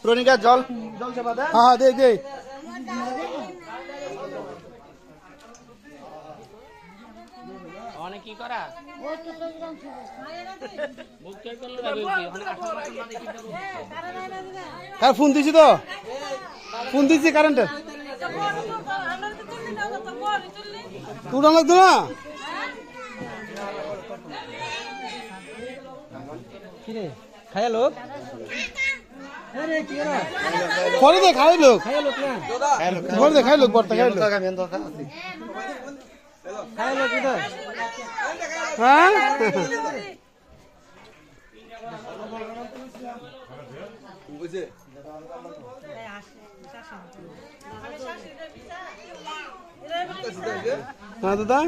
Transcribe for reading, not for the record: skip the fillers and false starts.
প্রণিকা জল জল চাপা দে। হ্যাঁ দে দে। অনেক কি করা কার ফোন দিছি তো ফোন দিছি কারেন্টের তুই লাগতো না কিরে খায় লোক পরে দে খাই লোক খায় লোক না পরে দে খাই লোক বর্তা খাই লোক খায় লোক এটা হ্যাঁ দাদা